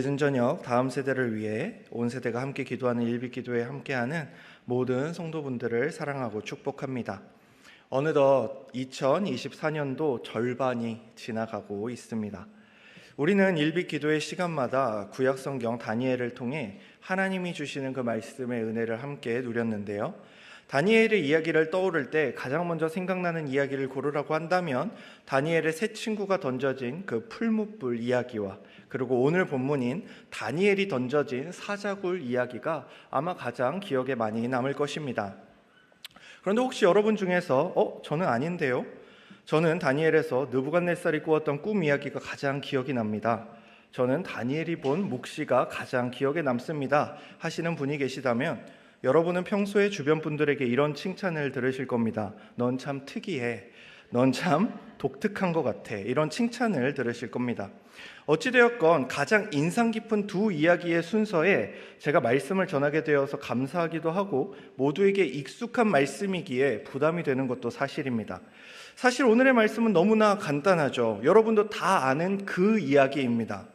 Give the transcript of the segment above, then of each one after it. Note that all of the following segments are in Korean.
늦은 저녁 다음 세대를 위해 온 세대가 함께 기도하는 일빛기도에 함께하는 모든 성도분들을 사랑하고 축복합니다. 어느덧 2024년도 절반이 지나가고 있습니다. 우리는 일빛기도의 시간마다 구약성경 다니엘을 통해 하나님이 주시는 그 말씀의 은혜를 함께 누렸는데요. 다니엘의 이야기를 떠오를 때 가장 먼저 생각나는 이야기를 고르라고 한다면 다니엘의 세 친구가 던져진 그 풀무불 이야기와 그리고 오늘 본문인 다니엘이 던져진 사자굴 이야기가 아마 가장 기억에 많이 남을 것입니다. 그런데 혹시 여러분 중에서 저는 아닌데요? 저는 다니엘에서 느부갓네살이 꾸었던 꿈 이야기가 가장 기억이 납니다. 저는 다니엘이 본 묵시가 가장 기억에 남습니다 하시는 분이 계시다면 여러분은 평소에 주변 분들에게 이런 칭찬을 들으실 겁니다. 넌 참 특이해. 넌 참 독특한 것 같아. 이런 칭찬을 들으실 겁니다. 어찌되었건 가장 인상 깊은 두 이야기의 순서에 제가 말씀을 전하게 되어서 감사하기도 하고 모두에게 익숙한 말씀이기에 부담이 되는 것도 사실입니다. 사실 오늘의 말씀은 너무나 간단하죠. 여러분도 다 아는 그 이야기입니다.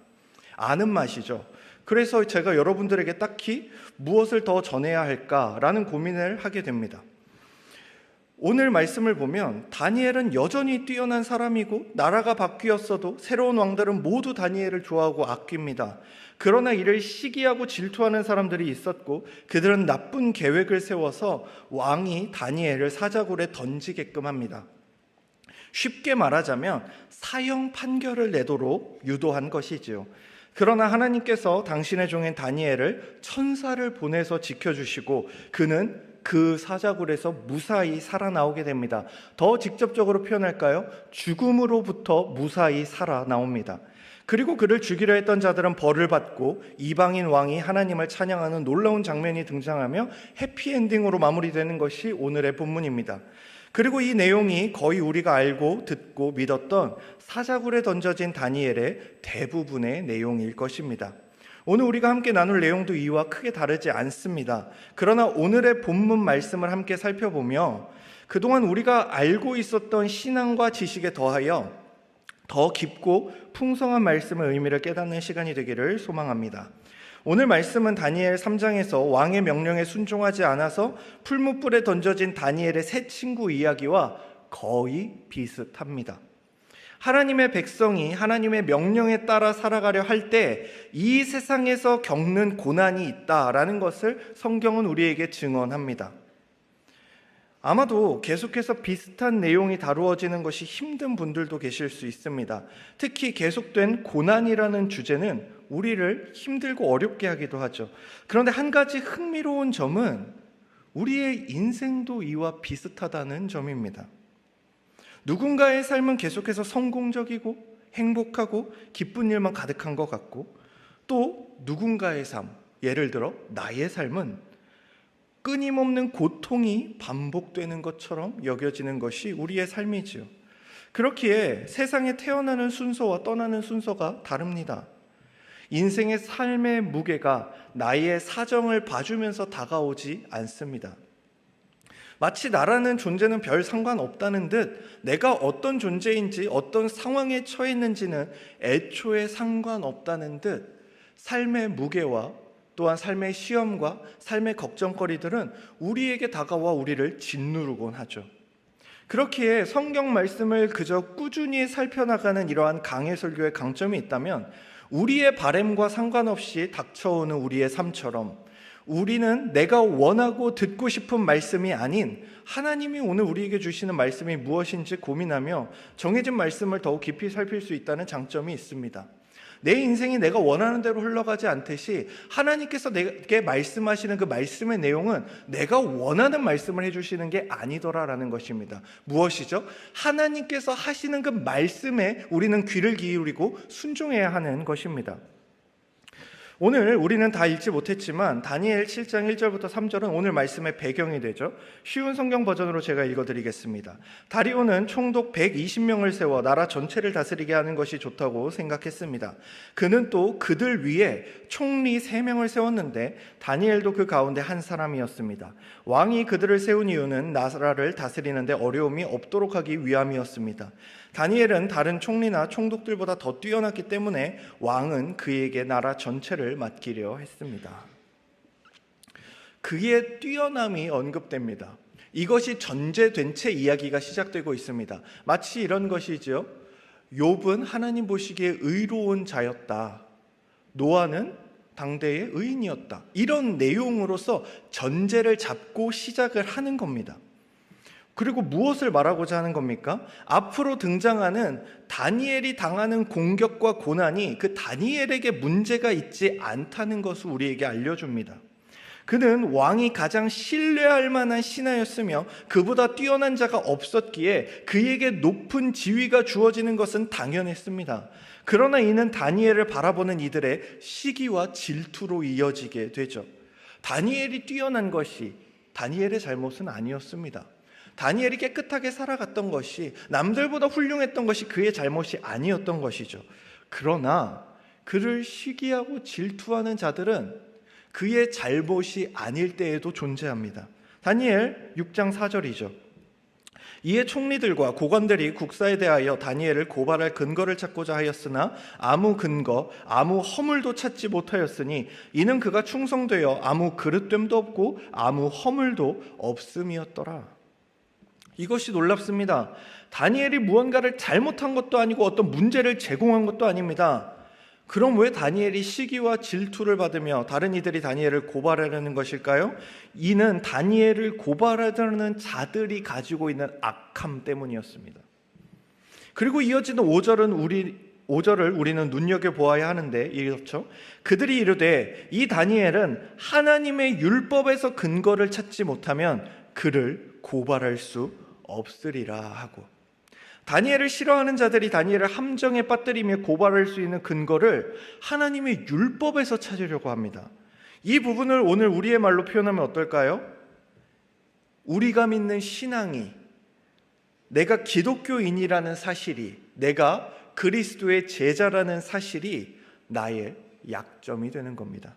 아는 맛이죠. 그래서 제가 여러분들에게 딱히 무엇을 더 전해야 할까라는 고민을 하게 됩니다. 오늘 말씀을 보면 다니엘은 여전히 뛰어난 사람이고 나라가 바뀌었어도 새로운 왕들은 모두 다니엘을 좋아하고 아낍니다. 그러나 이를 시기하고 질투하는 사람들이 있었고 그들은 나쁜 계획을 세워서 왕이 다니엘을 사자굴에 던지게끔 합니다. 쉽게 말하자면 사형 판결을 내도록 유도한 것이지요. 그러나 하나님께서 당신의 종인 다니엘을 천사를 보내서 지켜주시고 그는 그 사자굴에서 무사히 살아나오게 됩니다. 더 직접적으로 표현할까요? 죽음으로부터 무사히 살아나옵니다. 그리고 그를 죽이려 했던 자들은 벌을 받고 이방인 왕이 하나님을 찬양하는 놀라운 장면이 등장하며 해피엔딩으로 마무리되는 것이 오늘의 본문입니다. 그리고 이 내용이 거의 우리가 알고 듣고 믿었던 사자굴에 던져진 다니엘의 대부분의 내용일 것입니다. 오늘 우리가 함께 나눌 내용도 이와 크게 다르지 않습니다. 그러나 오늘의 본문 말씀을 함께 살펴보며 그동안 우리가 알고 있었던 신앙과 지식에 더하여 더 깊고 풍성한 말씀의 의미를 깨닫는 시간이 되기를 소망합니다. 오늘 말씀은 다니엘 3장에서 왕의 명령에 순종하지 않아서 풀무불에 던져진 다니엘의 세 친구 이야기와 거의 비슷합니다. 하나님의 백성이 하나님의 명령에 따라 살아가려 할 때 이 세상에서 겪는 고난이 있다라는 것을 성경은 우리에게 증언합니다. 아마도 계속해서 비슷한 내용이 다루어지는 것이 힘든 분들도 계실 수 있습니다. 특히 계속된 고난이라는 주제는 우리를 힘들고 어렵게 하기도 하죠. 그런데 한 가지 흥미로운 점은 우리의 인생도 이와 비슷하다는 점입니다. 누군가의 삶은 계속해서 성공적이고 행복하고 기쁜 일만 가득한 것 같고 또 누군가의 삶, 예를 들어 나의 삶은 끊임없는 고통이 반복되는 것처럼 여겨지는 것이 우리의 삶이지요. 그렇기에 세상에 태어나는 순서와 떠나는 순서가 다릅니다. 인생의 삶의 무게가 나의 사정을 봐주면서 다가오지 않습니다. 마치 나라는 존재는 별 상관없다는 듯 내가 어떤 존재인지 어떤 상황에 처해 있는지는 애초에 상관없다는 듯 삶의 무게와 또한 삶의 시험과 삶의 걱정거리들은 우리에게 다가와 우리를 짓누르곤 하죠. 그렇기에 성경 말씀을 그저 꾸준히 살펴나가는 이러한 강해 설교의 강점이 있다면 우리의 바램과 상관없이 닥쳐오는 우리의 삶처럼 우리는 내가 원하고 듣고 싶은 말씀이 아닌 하나님이 오늘 우리에게 주시는 말씀이 무엇인지 고민하며 정해진 말씀을 더욱 깊이 살필 수 있다는 장점이 있습니다. 내 인생이 내가 원하는 대로 흘러가지 않듯이 하나님께서 내게 말씀하시는 그 말씀의 내용은 내가 원하는 말씀을 해주시는 게 아니더라라는 것입니다. 무엇이죠? 하나님께서 하시는 그 말씀에 우리는 귀를 기울이고 순종해야 하는 것입니다. 오늘 우리는 다 읽지 못했지만 다니엘 7장 1절부터 3절은 오늘 말씀의 배경이 되죠. 쉬운 성경 버전으로 제가 읽어드리겠습니다. 다리오는 총독 120명을 세워 나라 전체를 다스리게 하는 것이 좋다고 생각했습니다. 그는 또 그들 위에 총리 3명을 세웠는데 다니엘도 그 가운데 한 사람이었습니다. 왕이 그들을 세운 이유는 나라를 다스리는데 어려움이 없도록 하기 위함이었습니다. 다니엘은 다른 총리나 총독들보다 더 뛰어났기 때문에 왕은 그에게 나라 전체를 맡기려 했습니다. 그의 뛰어남이 언급됩니다. 이것이 전제된 채 이야기가 시작되고 있습니다. 마치 이런 것이죠. 욥은 하나님 보시기에 의로운 자였다. 노아는 당대의 의인이었다. 이런 내용으로서 전제를 잡고 시작을 하는 겁니다. 그리고 무엇을 말하고자 하는 겁니까? 앞으로 등장하는 다니엘이 당하는 공격과 고난이 그 다니엘에게 문제가 있지 않다는 것을 우리에게 알려줍니다. 그는 왕이 가장 신뢰할 만한 신하였으며 그보다 뛰어난 자가 없었기에 그에게 높은 지위가 주어지는 것은 당연했습니다. 그러나 이는 다니엘을 바라보는 이들의 시기와 질투로 이어지게 되죠. 다니엘이 뛰어난 것이 다니엘의 잘못은 아니었습니다. 다니엘이 깨끗하게 살아갔던 것이, 남들보다 훌륭했던 것이 그의 잘못이 아니었던 것이죠. 그러나 그를 시기하고 질투하는 자들은 그의 잘못이 아닐 때에도 존재합니다. 다니엘 6장 4절이죠. 이에 총리들과 고관들이 국사에 대하여 다니엘을 고발할 근거를 찾고자 하였으나 아무 근거, 아무 허물도 찾지 못하였으니 이는 그가 충성되어 아무 그릇됨도 없고 아무 허물도 없음이었더라. 이것이 놀랍습니다. 다니엘이 무언가를 잘못한 것도 아니고 어떤 문제를 제공한 것도 아닙니다. 그럼 왜 다니엘이 시기와 질투를 받으며 다른 이들이 다니엘을 고발하려는 것일까요? 이는 다니엘을 고발하려는 자들이 가지고 있는 악함 때문이었습니다. 그리고 이어지는 5절을 우리는 눈여겨보아야 하는데 이렇죠. 그들이 이르되 이 다니엘은 하나님의 율법에서 근거를 찾지 못하면 그를 고발할 수 없으리라 하고, 다니엘을 싫어하는 자들이 다니엘을 함정에 빠뜨리며 고발할 수 있는 근거를 하나님의 율법에서 찾으려고 합니다. 이 부분을 오늘 우리의 말로 표현하면 어떨까요? 우리가 믿는 신앙이, 내가 기독교인이라는 사실이, 내가 그리스도의 제자라는 사실이 나의 약점이 되는 겁니다.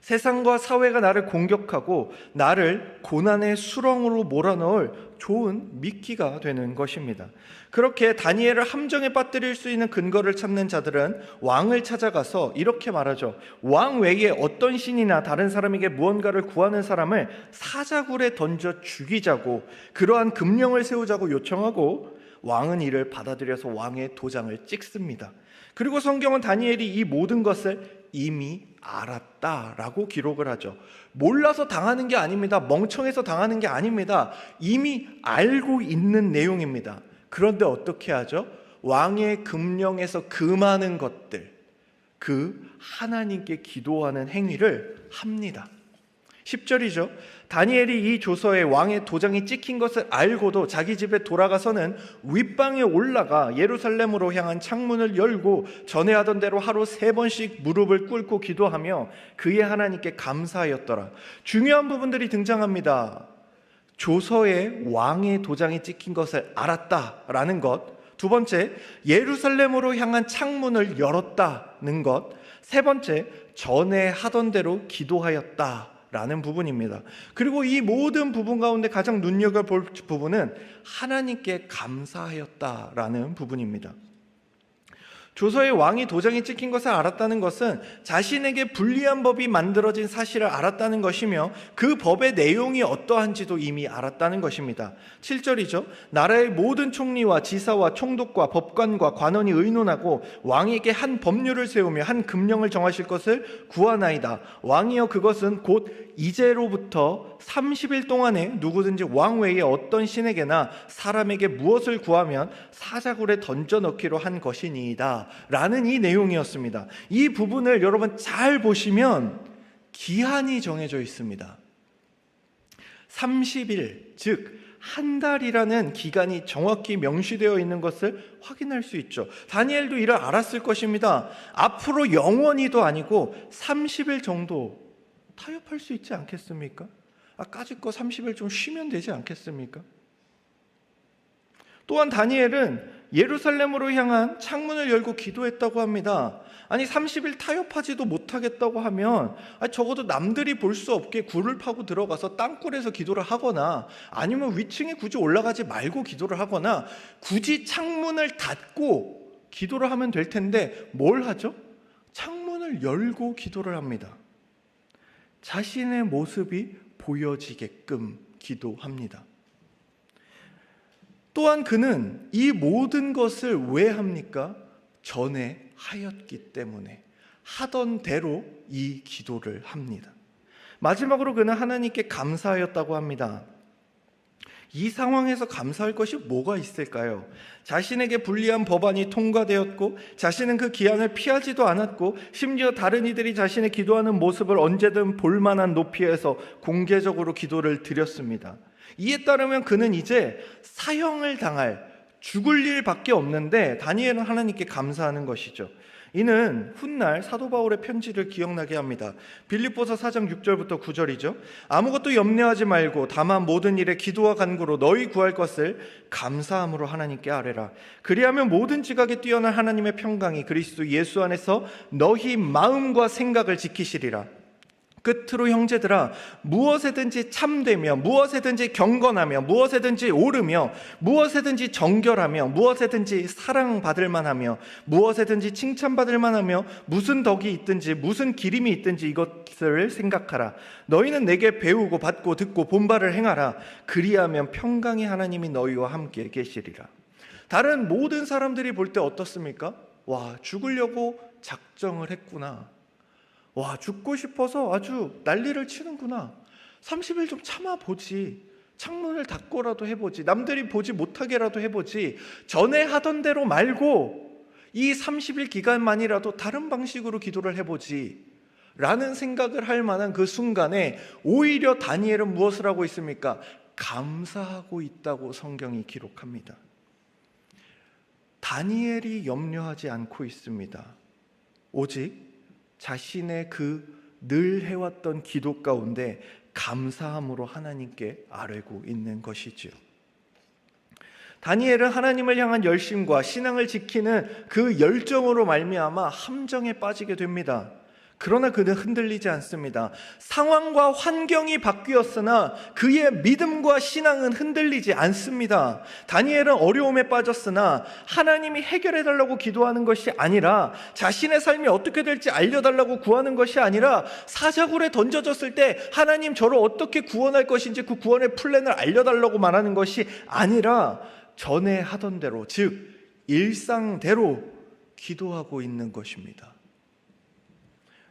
세상과 사회가 나를 공격하고 나를 고난의 수렁으로 몰아넣을 좋은 미끼가 되는 것입니다. 그렇게 다니엘을 함정에 빠뜨릴 수 있는 근거를 찾는 자들은 왕을 찾아가서 이렇게 말하죠. 왕 외에 어떤 신이나 다른 사람에게 무언가를 구하는 사람을 사자굴에 던져 죽이자고, 그러한 금령을 세우자고 요청하고 왕은 이를 받아들여서 왕의 도장을 찍습니다. 그리고 성경은 다니엘이 이 모든 것을 이미 알았다라고 기록을 하죠. 몰라서 당하는 게 아닙니다. 멍청해서 당하는 게 아닙니다. 이미 알고 있는 내용입니다. 그런데 어떻게 하죠? 왕의 금령에서 금하는 것들, 그 하나님께 기도하는 행위를 합니다. 10절이죠. 다니엘이 이 조서에 왕의 도장이 찍힌 것을 알고도 자기 집에 돌아가서는 윗방에 올라가 예루살렘으로 향한 창문을 열고 전에 하던 대로 하루 3번씩 무릎을 꿇고 기도하며 그의 하나님께 감사하였더라. 중요한 부분들이 등장합니다. 조서에 왕의 도장이 찍힌 것을 알았다라는 것, 두 번째, 예루살렘으로 향한 창문을 열었다는 것, 세 번째, 전에 하던 대로 기도하였다 라는 부분입니다. 그리고 이 모든 부분 가운데 가장 눈여겨볼 부분은 하나님께 감사하였다라는 부분입니다. 조서에 왕이 도장이 찍힌 것을 알았다는 것은 자신에게 불리한 법이 만들어진 사실을 알았다는 것이며 그 법의 내용이 어떠한지도 이미 알았다는 것입니다. 7절이죠. 나라의 모든 총리와 지사와 총독과 법관과 관원이 의논하고 왕에게 한 법률을 세우며 한 금령을 정하실 것을 구하나이다. 왕이여 그것은 곧 이제로부터 30일 동안에 누구든지 왕 외에 어떤 신에게나 사람에게 무엇을 구하면 사자굴에 던져 넣기로 한 것이니이다 라는 이 내용이었습니다. 이 부분을 여러분 잘 보시면 기한이 정해져 있습니다. 30일, 즉 한 달이라는 기간이 정확히 명시되어 있는 것을 확인할 수 있죠. 다니엘도 이를 알았을 것입니다. 앞으로 영원히도 아니고 30일 정도 타협할 수 있지 않겠습니까? 까짓 거 30일 좀 쉬면 되지 않겠습니까? 또한 다니엘은 예루살렘으로 향한 창문을 열고 기도했다고 합니다. 아니 30일 타협하지도 못하겠다고 하면 적어도 남들이 볼 수 없게 굴을 파고 들어가서 땅굴에서 기도를 하거나, 아니면 위층에 굳이 올라가지 말고 기도를 하거나, 굳이 창문을 닫고 기도를 하면 될 텐데 뭘 하죠? 창문을 열고 기도를 합니다. 자신의 모습이 보여지게끔 기도합니다. 또한 그는 이 모든 것을 왜 합니까? 전에 하였기 때문에 하던 대로 이 기도를 합니다. 마지막으로 그는 하나님께 감사하였다고 합니다. 이 상황에서 감사할 것이 뭐가 있을까요? 자신에게 불리한 법안이 통과되었고, 자신은 그 기한을 피하지도 않았고, 심지어 다른 이들이 자신의 기도하는 모습을 언제든 볼만한 높이에서 공개적으로 기도를 드렸습니다. 이에 따르면 그는 이제 사형을 당할, 죽을 일밖에 없는데 다니엘은 하나님께 감사하는 것이죠. 이는 훗날 사도 바울의 편지를 기억나게 합니다. 빌립보서 4장 6절부터 9절이죠. 아무것도 염려하지 말고 다만 모든 일에 기도와 간구로 너희 구할 것을 감사함으로 하나님께 아뢰라. 그리하면 모든 지각에 뛰어난 하나님의 평강이 그리스도 예수 안에서 너희 마음과 생각을 지키시리라. 끝으로 형제들아, 무엇에든지 참되며, 무엇에든지 경건하며, 무엇에든지 옳으며, 무엇에든지 정결하며, 무엇에든지 사랑받을 만하며, 무엇에든지 칭찬받을 만하며, 무슨 덕이 있든지 무슨 기림이 있든지 이것을 생각하라. 너희는 내게 배우고 받고 듣고 본바를 행하라. 그리하면 평강의 하나님이 너희와 함께 계시리라. 다른 모든 사람들이 볼 때 어떻습니까? 와, 죽으려고 작정을 했구나. 와, 죽고 싶어서 아주 난리를 치는구나. 30일 좀 참아보지. 창문을 닫고라도 해보지. 남들이 보지 못하게라도 해보지. 전에 하던 대로 말고 이 30일 기간만이라도 다른 방식으로 기도를 해보지 라는 생각을 할 만한 그 순간에 오히려 다니엘은 무엇을 하고 있습니까? 감사하고 있다고 성경이 기록합니다. 다니엘이 염려하지 않고 있습니다. 오직 자신의 그 늘 해왔던 기도 가운데 감사함으로 하나님께 아뢰고 있는 것이지요. 다니엘은 하나님을 향한 열심과 신앙을 지키는 그 열정으로 말미암아 함정에 빠지게 됩니다. 그러나 그는 흔들리지 않습니다. 상황과 환경이 바뀌었으나 그의 믿음과 신앙은 흔들리지 않습니다. 다니엘은 어려움에 빠졌으나 하나님이 해결해달라고 기도하는 것이 아니라, 자신의 삶이 어떻게 될지 알려달라고 구하는 것이 아니라, 사자굴에 던져졌을 때 하나님 저를 어떻게 구원할 것인지 그 구원의 플랜을 알려달라고 말하는 것이 아니라 전에 하던 대로, 즉 일상대로 기도하고 있는 것입니다.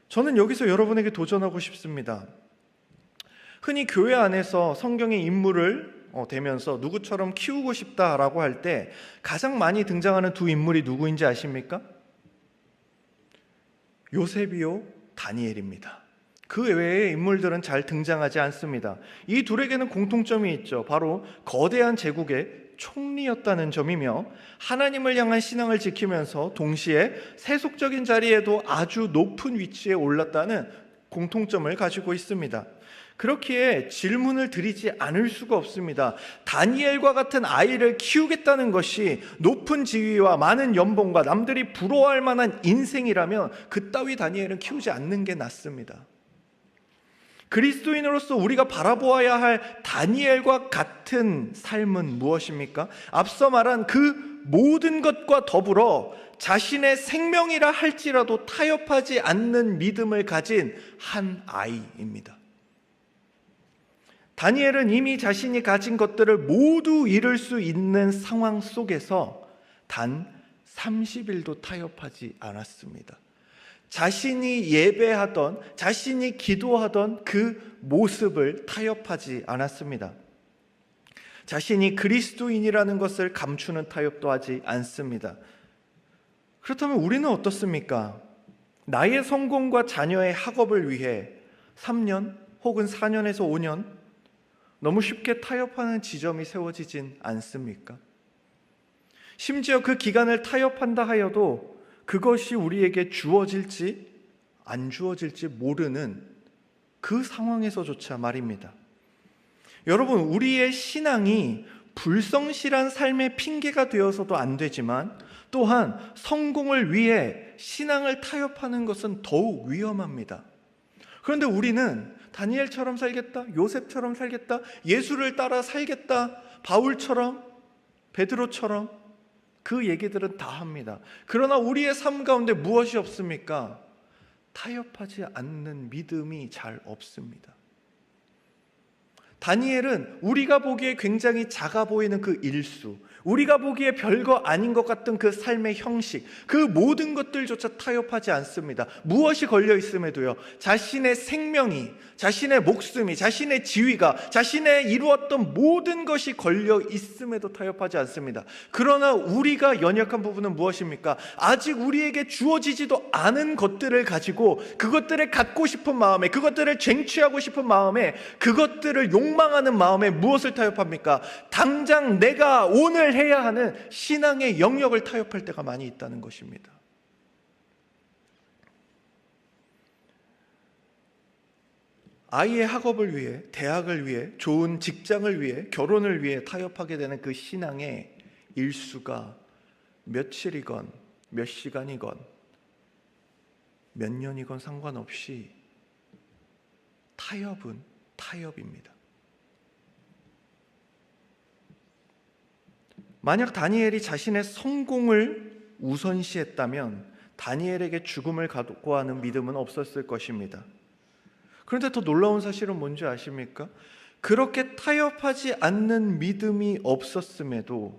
저는 여기서 여러분에게 도전하고 싶습니다. 흔히 교회 안에서 성경의 인물을 대면서 누구처럼 키우고 싶다라고 할 때 가장 많이 등장하는 두 인물이 누구인지 아십니까? 요셉이요, 다니엘입니다. 그 외의 인물들은 잘 등장하지 않습니다. 이 둘에게는 공통점이 있죠. 바로 거대한 제국의 총리였다는 점이며, 하나님을 향한 신앙을 지키면서 동시에 세속적인 자리에도 아주 높은 위치에 올랐다는 공통점을 가지고 있습니다. 그렇기에 질문을 드리지 않을 수가 없습니다. 다니엘과 같은 아이를 키우겠다는 것이 높은 지위와 많은 연봉과 남들이 부러워할 만한 인생이라면 그따위 다니엘은 키우지 않는 게 낫습니다. 그리스도인으로서 우리가 바라보아야 할 다니엘과 같은 삶은 무엇입니까? 앞서 말한 그 모든 것과 더불어 자신의 생명이라 할지라도 타협하지 않는 믿음을 가진 한 아이입니다. 다니엘은 이미 자신이 가진 것들을 모두 잃을 수 있는 상황 속에서 단 30일도 타협하지 않았습니다. 자신이 예배하던, 자신이 기도하던 그 모습을 타협하지 않았습니다. 자신이 그리스도인이라는 것을 감추는 타협도 하지 않습니다. 그렇다면 우리는 어떻습니까? 나의 성공과 자녀의 학업을 위해 3년 혹은 4년에서 5년 너무 쉽게 타협하는 지점이 세워지진 않습니까? 심지어 그 기간을 타협한다 하여도 그것이 우리에게 주어질지 안 주어질지 모르는 그 상황에서조차 말입니다. 여러분, 우리의 신앙이 불성실한 삶의 핑계가 되어서도 안 되지만 또한 성공을 위해 신앙을 타협하는 것은 더욱 위험합니다. 그런데 우리는 다니엘처럼 살겠다, 요셉처럼 살겠다, 예수를 따라 살겠다, 바울처럼, 베드로처럼 그 얘기들은 다 합니다. 그러나 우리의 삶 가운데 무엇이 없습니까? 타협하지 않는 믿음이 잘 없습니다. 다니엘은 우리가 보기에 굉장히 작아 보이는 그 일수, 우리가 보기에 별거 아닌 것 같던 그 삶의 형식, 그 모든 것들조차 타협하지 않습니다. 무엇이 걸려 있음에도요, 자신의 생명이, 자신의 목숨이, 자신의 지위가, 자신의 이루었던 모든 것이 걸려 있음에도 타협하지 않습니다. 그러나 우리가 연약한 부분은 무엇입니까? 아직 우리에게 주어지지도 않은 것들을 가지고 그것들을 갖고 싶은 마음에, 그것들을 쟁취하고 싶은 마음에, 그것들을 욕망하는 마음에 무엇을 타협합니까? 당장 내가 오늘 해야 하는 신앙의 영역을 타협할 때가 많이 있다는 것입니다. 아이의 학업을 위해, 대학을 위해, 좋은 직장을 위해, 결혼을 위해 타협하게 되는 그 신앙의 일수가 며칠이건 몇 시간이건 몇 년이건 상관없이 타협은 타협입니다. 만약 다니엘이 자신의 성공을 우선시했다면 다니엘에게 죽음을 각오하는 믿음은 없었을 것입니다. 그런데 더 놀라운 사실은 뭔지 아십니까? 그렇게 타협하지 않는 믿음이 없었음에도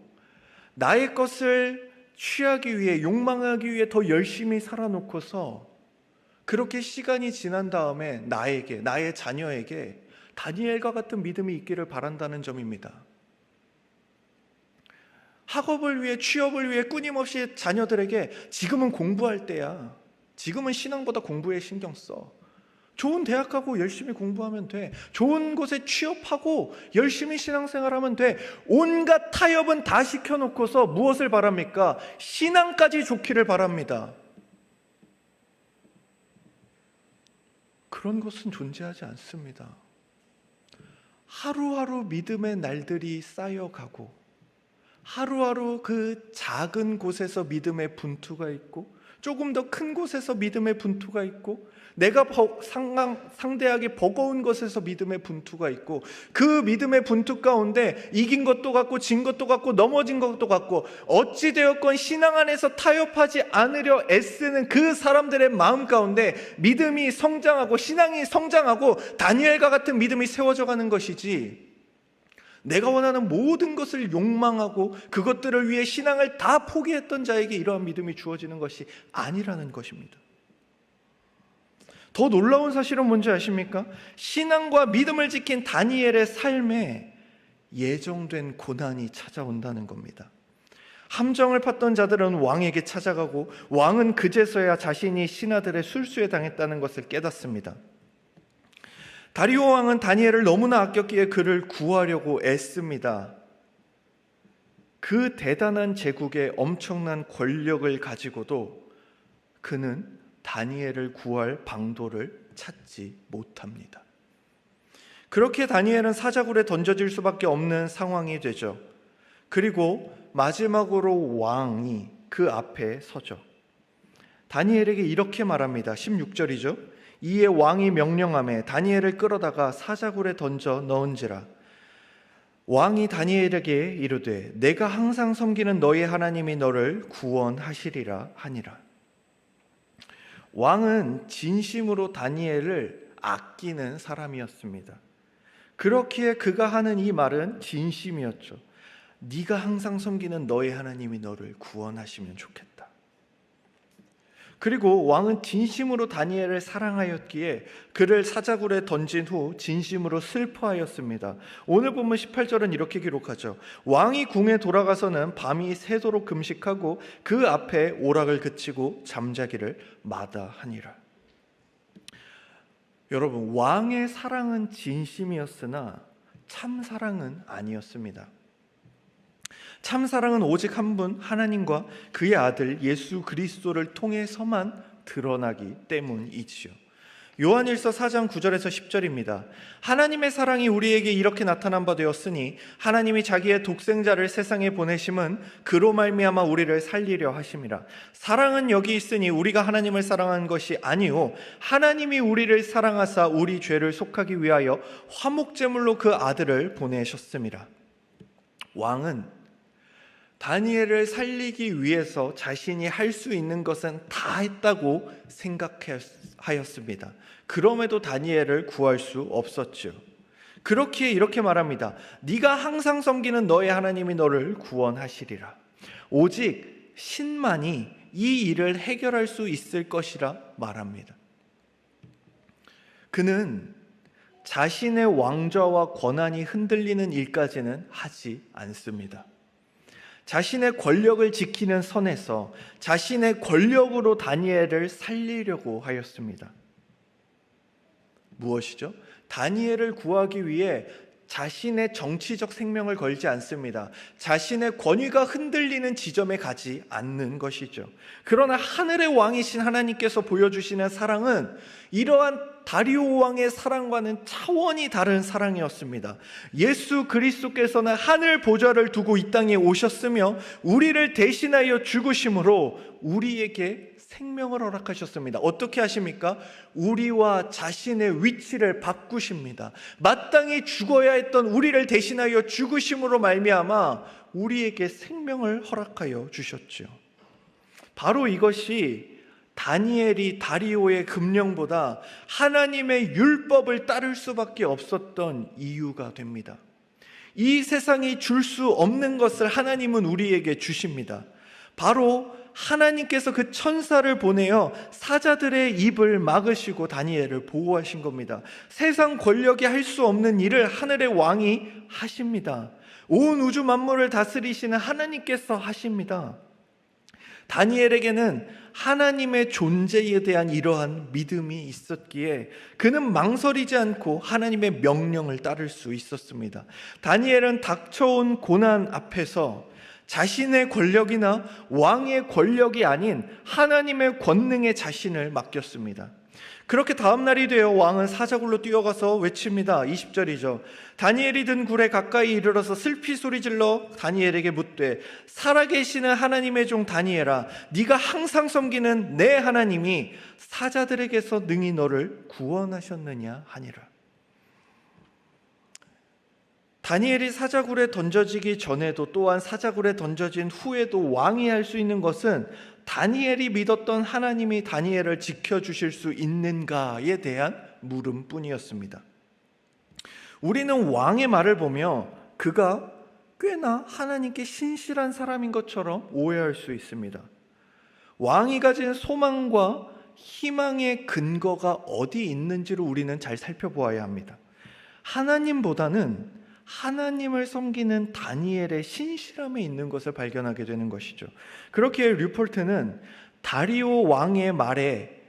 나의 것을 취하기 위해, 욕망하기 위해 더 열심히 살아놓고서 그렇게 시간이 지난 다음에 나에게, 나의 자녀에게 다니엘과 같은 믿음이 있기를 바란다는 점입니다. 학업을 위해, 취업을 위해 끊임없이 자녀들에게 지금은 공부할 때야, 지금은 신앙보다 공부에 신경 써, 좋은 대학 가고 열심히 공부하면 돼, 좋은 곳에 취업하고 열심히 신앙생활하면 돼, 온갖 타협은 다 시켜놓고서 무엇을 바랍니까? 신앙까지 좋기를 바랍니다. 그런 것은 존재하지 않습니다. 하루하루 믿음의 날들이 쌓여가고 하루하루 그 작은 곳에서 믿음의 분투가 있고 조금 더 큰 곳에서 믿음의 분투가 있고 내가 상대하기 버거운 것에서 믿음의 분투가 있고 그 믿음의 분투 가운데 이긴 것도 같고 진 것도 같고 넘어진 것도 같고 어찌되었건 신앙 안에서 타협하지 않으려 애쓰는 그 사람들의 마음 가운데 믿음이 성장하고 신앙이 성장하고 다니엘과 같은 믿음이 세워져 가는 것이지, 내가 원하는 모든 것을 욕망하고 그것들을 위해 신앙을 다 포기했던 자에게 이러한 믿음이 주어지는 것이 아니라는 것입니다. 더 놀라운 사실은 뭔지 아십니까? 신앙과 믿음을 지킨 다니엘의 삶에 예정된 고난이 찾아온다는 겁니다. 함정을 팠던 자들은 왕에게 찾아가고 왕은 그제서야 자신이 신하들의 술수에 당했다는 것을 깨닫습니다. 다리오 왕은 다니엘을 너무나 아꼈기에 그를 구하려고 애씁니다. 그 대단한 제국의 엄청난 권력을 가지고도 그는 다니엘을 구할 방도를 찾지 못합니다. 그렇게 다니엘은 사자굴에 던져질 수밖에 없는 상황이 되죠. 그리고 마지막으로 왕이 그 앞에 서죠. 다니엘에게 이렇게 말합니다. 16절이죠. 이에 왕이 명령하매 다니엘을 끌어다가 사자굴에 던져 넣은지라. 왕이 다니엘에게 이르되 내가 항상 섬기는 너의 하나님이 너를 구원하시리라 하니라. 왕은 진심으로 다니엘을 아끼는 사람이었습니다. 그렇기에 그가 하는 이 말은 진심이었죠. 네가 항상 섬기는 너의 하나님이 너를 구원하시면 좋겠다. 그리고 왕은 진심으로 다니엘을 사랑하였기에 그를 사자굴에 던진 후 진심으로 슬퍼하였습니다. 오늘 본문 18절은 이렇게 기록하죠. 왕이 궁에 돌아가서는 밤이 새도록 금식하고 그 앞에 오락을 그치고 잠자기를 마다하니라. 여러분, 왕의 사랑은 진심이었으나 참 사랑은 아니었습니다. 참 사랑은 오직 한 분 하나님과 그의 아들 예수 그리스도를 통해서만 드러나기 때문이지요. 요한일서 4장 9절에서 10절입니다. 하나님의 사랑이 우리에게 이렇게 나타난 바 되었으니 하나님이 자기의 독생자를 세상에 보내심은 그로 말미암아 우리를 살리려 하심이라. 사랑은 여기 있으니 우리가 하나님을 사랑한 것이 아니요 하나님이 우리를 사랑하사 우리 죄를 속하기 위하여 화목제물로 그 아들을 보내셨음이라. 왕은 다니엘을 살리기 위해서 자신이 할 수 있는 것은 다 했다고 생각하였습니다. 그럼에도 다니엘을 구할 수 없었죠. 그렇기에 이렇게 말합니다. 네가 항상 섬기는 너의 하나님이 너를 구원하시리라. 오직 신만이 이 일을 해결할 수 있을 것이라 말합니다. 그는 자신의 왕좌와 권한이 흔들리는 일까지는 하지 않습니다. 자신의 권력을 지키는 선에서 자신의 권력으로 다니엘을 살리려고 하였습니다. 무엇이죠? 다니엘을 구하기 위해 자신의 정치적 생명을 걸지 않습니다. 자신의 권위가 흔들리는 지점에 가지 않는 것이죠. 그러나 하늘의 왕이신 하나님께서 보여주시는 사랑은 이러한 다리오 왕의 사랑과는 차원이 다른 사랑이었습니다. 예수 그리스도께서는 하늘 보좌를 두고 이 땅에 오셨으며 우리를 대신하여 죽으심으로 우리에게 생명을 허락하셨습니다. 어떻게 하십니까? 우리와 자신의 위치를 바꾸십니다. 마땅히 죽어야 했던 우리를 대신하여 죽으심으로 말미암아 우리에게 생명을 허락하여 주셨죠. 바로 이것이 다니엘이 다리오의 금령보다 하나님의 율법을 따를 수밖에 없었던 이유가 됩니다. 이 세상이 줄 수 없는 것을 하나님은 우리에게 주십니다. 바로 하나님께서 그 천사를 보내어 사자들의 입을 막으시고 다니엘을 보호하신 겁니다. 세상 권력이 할 수 없는 일을 하늘의 왕이 하십니다. 온 우주 만물을 다스리시는 하나님께서 하십니다. 다니엘에게는 하나님의 존재에 대한 이러한 믿음이 있었기에 그는 망설이지 않고 하나님의 명령을 따를 수 있었습니다. 다니엘은 닥쳐온 고난 앞에서 자신의 권력이나 왕의 권력이 아닌 하나님의 권능에 자신을 맡겼습니다. 그렇게 다음 날이 되어 왕은 사자굴로 뛰어가서 외칩니다. 20절이죠. 다니엘이 든 굴에 가까이 이르러서 슬피 소리질러 다니엘에게 묻되 살아계시는 하나님의 종 다니엘아, 네가 항상 섬기는 내 하나님이 사자들에게서 능히 너를 구원하셨느냐 하니라. 다니엘이 사자굴에 던져지기 전에도 또한 사자굴에 던져진 후에도 왕이 할 수 있는 것은 다니엘이 믿었던 하나님이 다니엘을 지켜주실 수 있는가에 대한 물음뿐이었습니다. 우리는 왕의 말을 보며 그가 꽤나 하나님께 신실한 사람인 것처럼 오해할 수 있습니다. 왕이 가진 소망과 희망의 근거가 어디 있는지를 우리는 잘 살펴보아야 합니다. 하나님보다는 하나님을 섬기는 다니엘의 신실함에 있는 것을 발견하게 되는 것이죠. 그렇기에 류폴트는 다리오 왕의 말에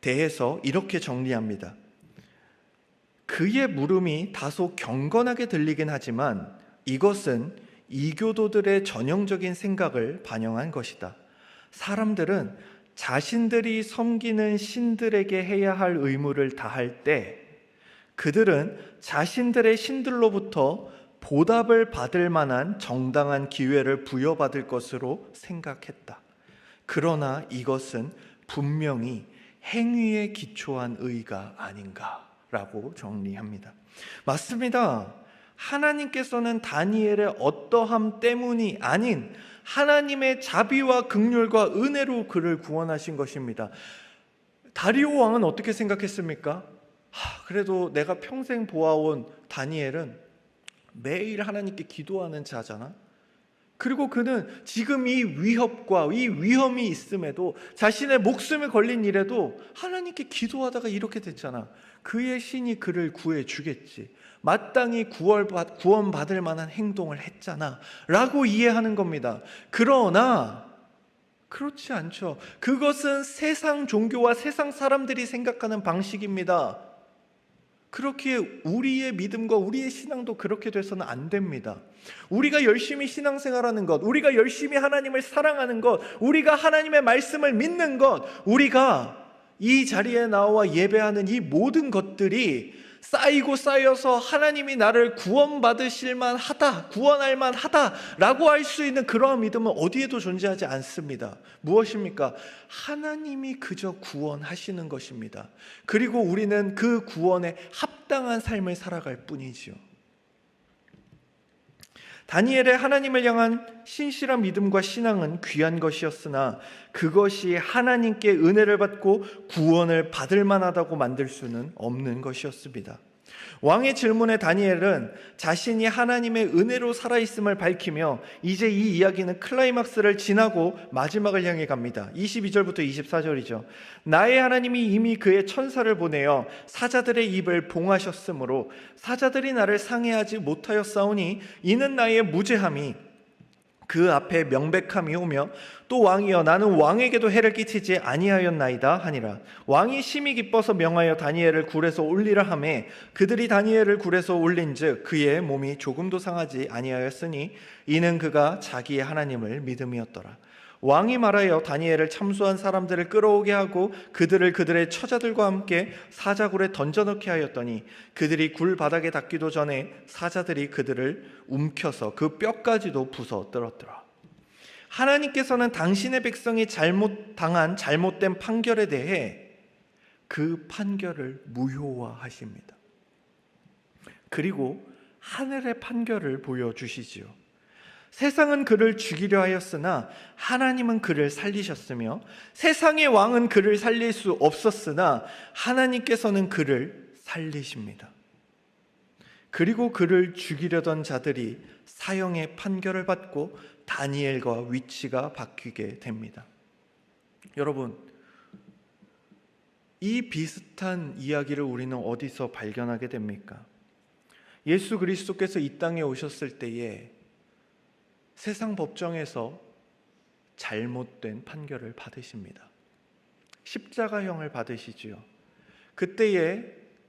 대해서 이렇게 정리합니다. 그의 물음이 다소 경건하게 들리긴 하지만 이것은 이교도들의 전형적인 생각을 반영한 것이다. 사람들은 자신들이 섬기는 신들에게 해야 할 의무를 다할 때 그들은 자신들의 신들로부터 보답을 받을 만한 정당한 기회를 부여받을 것으로 생각했다. 그러나 이것은 분명히 행위에 기초한 의가 아닌가라고 정리합니다. 맞습니다. 하나님께서는 다니엘의 어떠함 때문이 아닌 하나님의 자비와 긍휼과 은혜로 그를 구원하신 것입니다. 다리오 왕은 어떻게 생각했습니까? 그래도 내가 평생 보아온 다니엘은 매일 하나님께 기도하는 자잖아. 그리고 그는 지금 이 위협과 이 위험이 있음에도 자신의 목숨에 걸린 일에도 하나님께 기도하다가 이렇게 됐잖아. 그의 신이 그를 구해 주겠지. 마땅히 구원받을 만한 행동을 했잖아 라고 이해하는 겁니다. 그러나 그렇지 않죠. 그것은 세상 종교와 세상 사람들이 생각하는 방식입니다. 그렇기에 우리의 믿음과 우리의 신앙도 그렇게 돼서는 안 됩니다. 우리가 열심히 신앙생활하는 것, 우리가 열심히 하나님을 사랑하는 것, 우리가 하나님의 말씀을 믿는 것, 우리가 이 자리에 나와 예배하는 이 모든 것들이 쌓이고 쌓여서 하나님이 나를 구원받으실 만하다, 구원할 만하다라고 할 수 있는 그러한 믿음은 어디에도 존재하지 않습니다. 무엇입니까? 하나님이 그저 구원하시는 것입니다. 그리고 우리는 그 구원에 합당한 삶을 살아갈 뿐이지요. 다니엘의 하나님을 향한 신실한 믿음과 신앙은 귀한 것이었으나 그것이 하나님께 은혜를 받고 구원을 받을 만하다고 만들 수는 없는 것이었습니다. 왕의 질문에 다니엘은 자신이 하나님의 은혜로 살아있음을 밝히며 이제 이 이야기는 클라이막스를 지나고 마지막을 향해 갑니다. 22절부터 24절이죠. 나의 하나님이 이미 그의 천사를 보내어 사자들의 입을 봉하셨으므로 사자들이 나를 상해하지 못하였사오니 이는 나의 무죄함이 그 앞에 명백함이 오며 또 왕이여 나는 왕에게도 해를 끼치지 아니하였나이다 하니라. 왕이 심히 기뻐서 명하여 다니엘을 굴에서 올리라 하매 그들이 다니엘을 굴에서 올린즉 그의 몸이 조금도 상하지 아니하였으니 이는 그가 자기의 하나님을 믿음이었더라. 왕이 말하여 다니엘을 참수한 사람들을 끌어오게 하고 그들을 그들의 처자들과 함께 사자굴에 던져넣게 하였더니 그들이 굴 바닥에 닿기도 전에 사자들이 그들을 움켜서 그 뼈까지도 부숴 떨었더라. 하나님께서는 당신의 백성이 잘못당한 잘못된 판결에 대해 그 판결을 무효화하십니다. 그리고 하늘의 판결을 보여주시지요. 세상은 그를 죽이려 하였으나 하나님은 그를 살리셨으며 세상의 왕은 그를 살릴 수 없었으나 하나님께서는 그를 살리십니다. 그리고 그를 죽이려던 자들이 사형의 판결을 받고 다니엘과 위치가 바뀌게 됩니다. 여러분, 이 비슷한 이야기를 우리는 어디서 발견하게 됩니까? 예수 그리스도께서 이 땅에 오셨을 때에 세상 법정에서 잘못된 판결을 받으십니다. 십자가형을 받으시지요. 그때에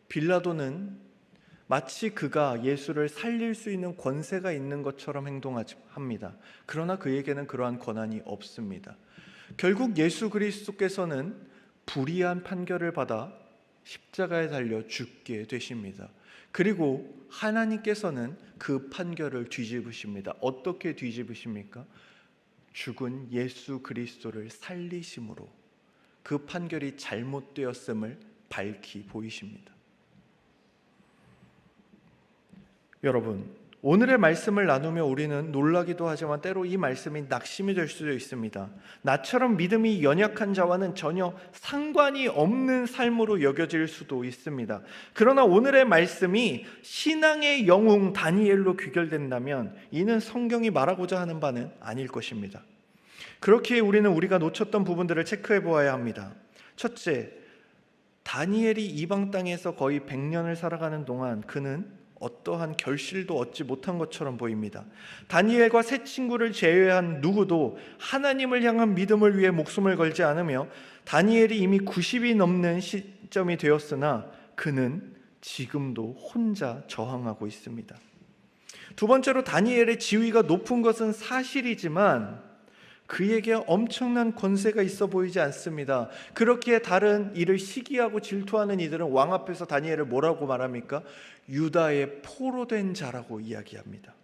빌라도는 마치 그가 예수를 살릴 수 있는 권세가 있는 것처럼 행동합니다. 그러나 그에게는 그러한 권한이 없습니다. 결국 예수 그리스도께서는 불의한 판결을 받아 십자가에 달려 죽게 되십니다. 그리고 하나님께서는 그 판결을 뒤집으십니다. 어떻게 뒤집으십니까? 죽은 예수 그리스도를 살리심으로 그 판결이 잘못되었음을 밝히 보이십니다. 여러분, 오늘의 말씀을 나누며 우리는 놀라기도 하지만 때로 이 말씀이 낙심이 될 수도 있습니다. 나처럼 믿음이 연약한 자와는 전혀 상관이 없는 삶으로 여겨질 수도 있습니다. 그러나 오늘의 말씀이 신앙의 영웅 다니엘로 귀결된다면 이는 성경이 말하고자 하는 바는 아닐 것입니다. 그렇기에 우리는 우리가 놓쳤던 부분들을 체크해 보아야 합니다. 첫째, 다니엘이 이방 땅에서 거의 100년을 살아가는 동안 그는 어떠한 결실도 얻지 못한 것처럼 보입니다. 다니엘과 세 친구를 제외한 누구도 하나님을 향한 믿음을 위해 목숨을 걸지 않으며 다니엘이 이미 90이 넘는 시점이 되었으나 그는 지금도 혼자 저항하고 있습니다. 두 번째로 다니엘의 지위가 높은 것은 사실이지만 그에게 엄청난 권세가 있어 보이지 않습니다. 그렇기에 다른 이를 시기하고 질투하는 이들은 왕 앞에서 다니엘을 뭐라고 말합니까? 유다의 포로된 자라고 이야기합니다.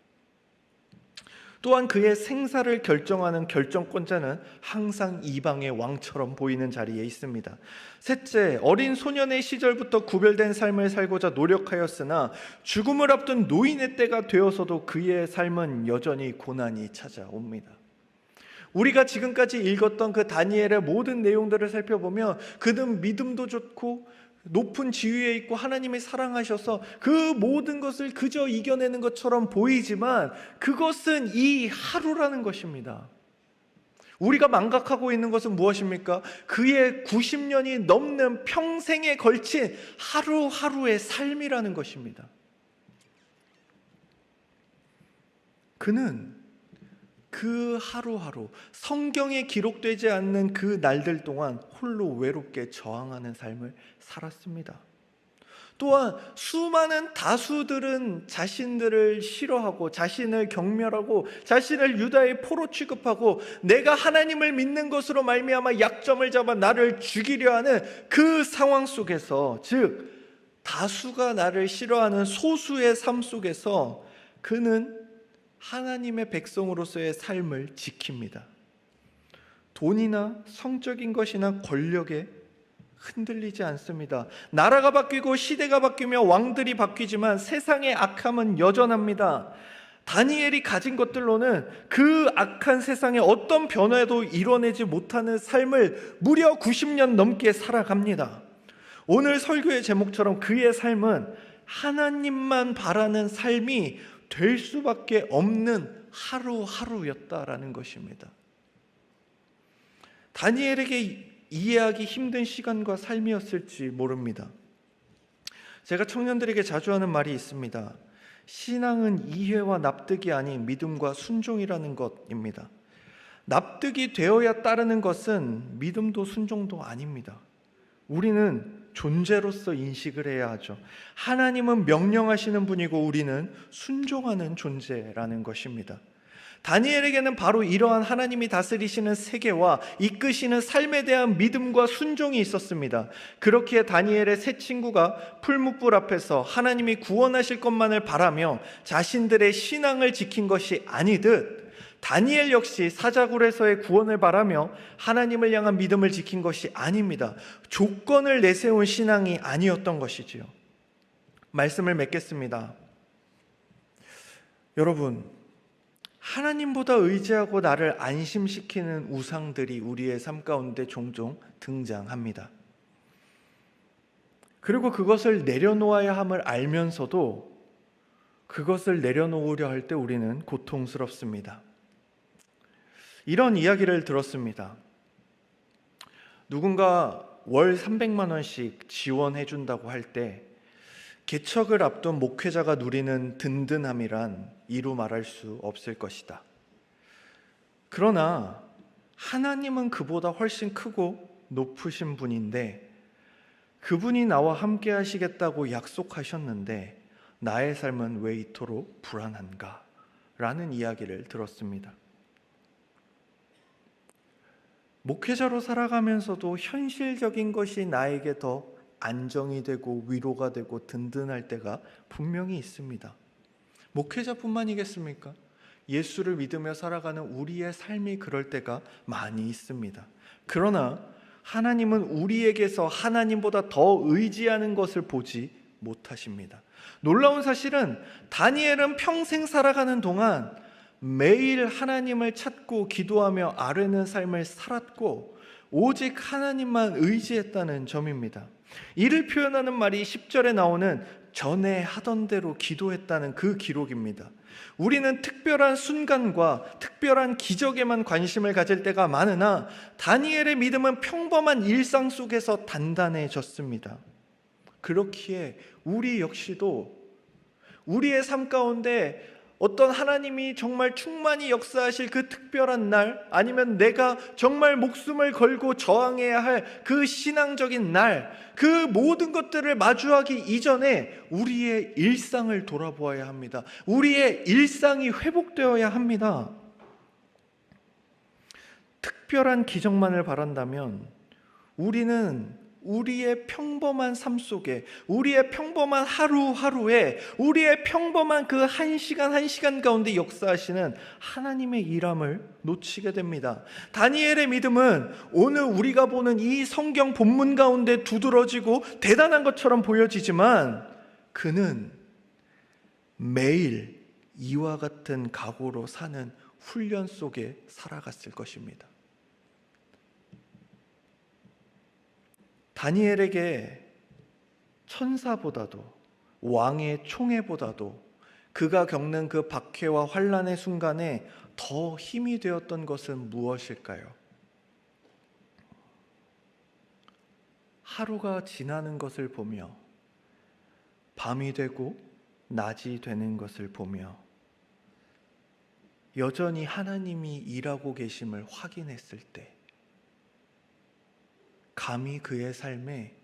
또한 그의 생사를 결정하는 결정권자는 항상 이방의 왕처럼 보이는 자리에 있습니다. 셋째, 어린 소년의 시절부터 구별된 삶을 살고자 노력하였으나 죽음을 앞둔 노인의 때가 되어서도 그의 삶은 여전히 고난이 찾아옵니다. 우리가 지금까지 읽었던 그 다니엘의 모든 내용들을 살펴보면 그는 믿음도 좋고 높은 지위에 있고 하나님이 사랑하셔서 그 모든 것을 그저 이겨내는 것처럼 보이지만 그것은 이 하루라는 것입니다. 우리가 망각하고 있는 것은 무엇입니까? 그의 90년이 넘는 평생에 걸친 하루하루의 삶이라는 것입니다. 그는 그 하루하루 성경에 기록되지 않는 그 날들 동안 홀로 외롭게 저항하는 삶을 살았습니다. 또한 수많은 다수들은 자신들을 싫어하고 자신을 경멸하고 자신을 유다의 포로 취급하고 내가 하나님을 믿는 것으로 말미암아 약점을 잡아 나를 죽이려 하는 그 상황 속에서, 즉 다수가 나를 싫어하는 소수의 삶 속에서 그는 하나님의 백성으로서의 삶을 지킵니다. 돈이나 성적인 것이나 권력에 흔들리지 않습니다. 나라가 바뀌고 시대가 바뀌며 왕들이 바뀌지만 세상의 악함은 여전합니다. 다니엘이 가진 것들로는 그 악한 세상에 어떤 변화도 이뤄내지 못하는 삶을 무려 90년 넘게 살아갑니다. 오늘 설교의 제목처럼 그의 삶은 하나님만 바라는 삶이 될 수밖에 없는 하루하루였다라는 것입니다. 다니엘에게 이해하기 힘든 시간과 삶이었을지 모릅니다. 제가 청년들에게 자주 하는 말이 있습니다. 신앙은 이해와 납득이 아닌 믿음과 순종이라는 것입니다. 납득이 되어야 따르는 것은 믿음도 순종도 아닙니다. 우리는 존재로서 인식을 해야 하죠. 하나님은 명령하시는 분이고 우리는 순종하는 존재라는 것입니다. 다니엘에게는 바로 이러한 하나님이 다스리시는 세계와 이끄시는 삶에 대한 믿음과 순종이 있었습니다. 그렇기에 다니엘의 세 친구가 풀무불 앞에서 하나님이 구원하실 것만을 바라며 자신들의 신앙을 지킨 것이 아니듯 다니엘 역시 사자굴에서의 구원을 바라며 하나님을 향한 믿음을 지킨 것이 아닙니다. 조건을 내세운 신앙이 아니었던 것이지요. 말씀을 맺겠습니다. 여러분, 하나님보다 의지하고 나를 안심시키는 우상들이 우리의 삶 가운데 종종 등장합니다. 그리고 그것을 내려놓아야 함을 알면서도 그것을 내려놓으려 할 때 우리는 고통스럽습니다. 이런 이야기를 들었습니다. 누군가 월 300만 원씩 지원해 준다고 할 때 개척을 앞둔 목회자가 누리는 든든함이란 이루 말할 수 없을 것이다. 그러나 하나님은 그보다 훨씬 크고 높으신 분인데 그분이 나와 함께 하시겠다고 약속하셨는데 나의 삶은 왜 이토록 불안한가? 라는 이야기를 들었습니다. 목회자로 살아가면서도 현실적인 것이 나에게 더 안정이 되고 위로가 되고 든든할 때가 분명히 있습니다. 목회자뿐만이겠습니까? 예수를 믿으며 살아가는 우리의 삶이 그럴 때가 많이 있습니다. 그러나 하나님은 우리에게서 하나님보다 더 의지하는 것을 보지 못하십니다. 놀라운 사실은 다니엘은 평생 살아가는 동안 매일 하나님을 찾고 기도하며 아뢰는 삶을 살았고 오직 하나님만 의지했다는 점입니다. 이를 표현하는 말이 10절에 나오는 전에 하던 대로 기도했다는 그 기록입니다. 우리는 특별한 순간과 특별한 기적에만 관심을 가질 때가 많으나 다니엘의 믿음은 평범한 일상 속에서 단단해졌습니다. 그렇기에 우리 역시도 우리의 삶 가운데 어떤 하나님이 정말 충만히 역사하실 그 특별한 날, 아니면 내가 정말 목숨을 걸고 저항해야 할 그 신앙적인 날, 그 모든 것들을 마주하기 이전에 우리의 일상을 돌아보아야 합니다. 우리의 일상이 회복되어야 합니다. 특별한 기적만을 바란다면 우리는 우리의 평범한 삶 속에, 우리의 평범한 하루하루에, 우리의 평범한 그 한 시간 가운데 역사하시는 하나님의 일함을 놓치게 됩니다. 다니엘의 믿음은 오늘 우리가 보는 이 성경 본문 가운데 두드러지고 대단한 것처럼 보여지지만 그는 매일 이와 같은 각오로 사는 훈련 속에 살아갔을 것입니다. 다니엘에게 천사보다도 왕의 총애보다도 그가 겪는 그 박해와 환난의 순간에 더 힘이 되었던 것은 무엇일까요? 하루가 지나는 것을 보며 밤이 되고 낮이 되는 것을 보며 여전히 하나님이 일하고 계심을 확인했을 때 감히 그의 삶에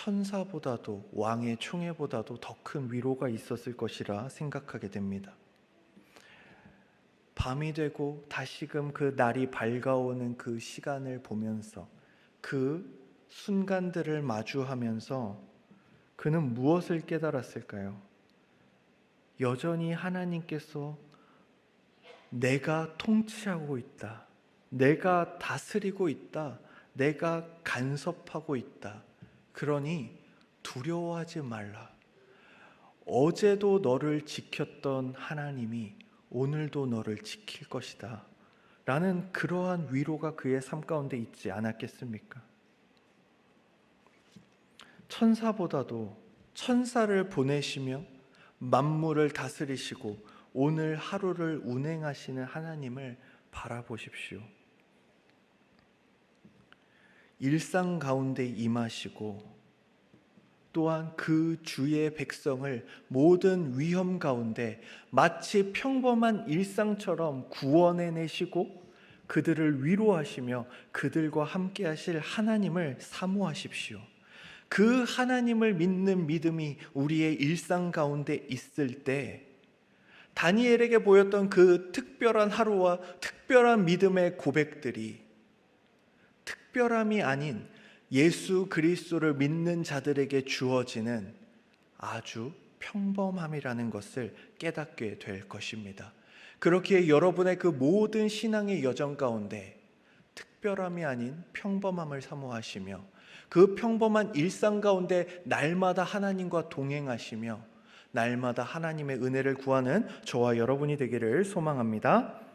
천사보다도 왕의 총애보다도 더 큰 위로가 있었을 것이라 생각하게 됩니다. 밤이 되고 다시금 그 날이 밝아오는 그 시간을 보면서 그 순간들을 마주하면서 그는 무엇을 깨달았을까요? 여전히 하나님께서 내가 통치하고 있다, 내가 다스리고 있다, 내가 간섭하고 있다. 그러니 두려워하지 말라. 어제도 너를 지켰던 하나님이 오늘도 너를 지킬 것이다 라는 그러한 위로가 그의 삶 가운데 있지 않았겠습니까? 천사보다도 천사를 보내시며 만물을 다스리시고 오늘 하루를 운행하시는 하나님을 바라보십시오. 일상 가운데 임하시고 또한 그 주의 백성을 모든 위험 가운데 마치 평범한 일상처럼 구원해내시고 그들을 위로하시며 그들과 함께 하실 하나님을 사모하십시오. 그 하나님을 믿는 믿음이 우리의 일상 가운데 있을 때 다니엘에게 보였던 그 특별한 하루와 특별한 믿음의 고백들이 특별함이 아닌 예수 그리스도를 믿는 자들에게 주어지는 아주 평범함이라는 것을 깨닫게 될 것입니다. 그렇게 여러분의 그 모든 신앙의 여정 가운데 특별함이 아닌 평범함을 사모하시며 그 평범한 일상 가운데 날마다 하나님과 동행하시며 날마다 하나님의 은혜를 구하는 저와 여러분이 되기를 소망합니다.